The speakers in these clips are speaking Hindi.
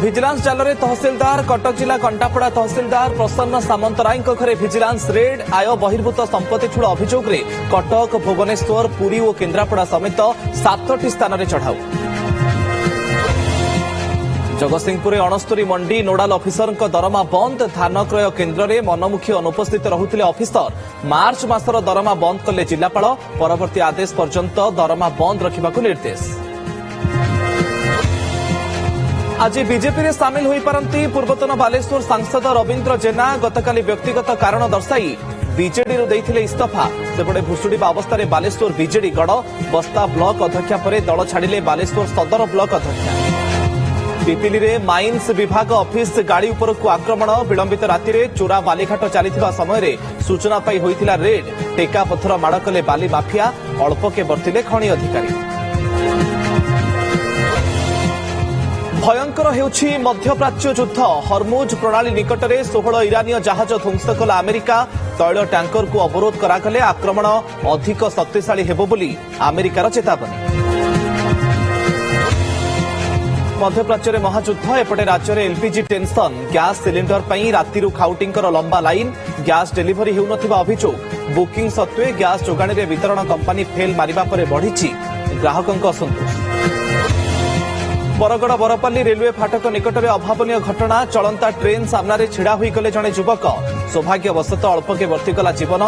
ভিজিলান্স জালরে তহସିଲଦାର কটক জেলা কণ্টাপড়া তহସିଲଦାର প্রসন্ন সামন্তরায়ଙ୍କ ঘরে ভিজিলান্স রেড আয় বহির্ভূত সম্পত্তি ঠুল অভিযোগে কটক ভুবনেশ্বর পুরী ও কেন্দ্রাপড়া সমেত 7টি স্থাନରେ চঢ়াও জগতসিংহপুরে 69 মন্ডি নোডাল অফিসরଙ୍କ দরমা বন্ধ ধান ক্রয় কেন্দ্রে মনমুখী অনুপস্থিত রহুଥିଲେ অফিসর মার্চ মাসর দরমা বন্ধ কলে জিল্লাপাল পরবর্তী আদেশ পর্যন্ত দরমা বন্ধ রাখিବାକୁ নির্দেশ आज बीजेपी रे सामिल होई पारंती पूर्वतन बालेश्वर सांसद रवींद्र जेना गतकाली व्यक्तिगत कारण दर्शाई बीजेडी रो देइथिले इस्तीफा सेपटे भुसुड़ीबा अवस्था रे बालेश्वर बीजेडी गड़ बस्ता ब्लॉक अध्यक्षा परे दल छाड़िले बालेश्वर सदर ब्लॉक अध्यक्षा पिपिली रे माइन्स विभाग ऑफिस गाड़ी उपरकू आक्रमण विलंबित राति रे चोरा बालीघाट चलिथिबा समय रे सूचना पाई होइथिला रेड टेका पत्थर माड़ कले बाली माफिया अल्पके बर्तिले खणी अधिकारी भयंकर हेउछि मध्यप्राच्य युद्ध हरमुज प्रणाली निकट में 16 इरानीय जहाज ध्वंस कला अमेरिका तैल टैंकर को अवरोध करागले आक्रमण अधिक शक्तिशाली हेबो बोली अमेरिकार चेतावनी मध्यप्राच्य में महायुद्ध एपटे राज्य में एलपीजी टेंशन गैस सिलिंडर पर राति खाउटींकर लंबा लाइन गैस डेलीवरी हेउनथिबा अभियोग बुकिंग सत्वे गैस जोगाणी में वितरण कंपानी फेल मारिबा परे बढ़िछि ग्राहकଙ୍କ असंतोष बरगड़ बरपाली रेलवे फाटक निकट में अभावनीय घटना चलंता ट्रेन सामने छिड़ा होई गले जड़े युवक सौभाग्यवशत अल्पके वर्तीगला जीवन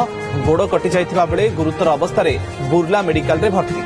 गोड़ कटि जाइथिबा बेले गुरुतर अवस्था बुर्ला मेडिकल रे भर्ती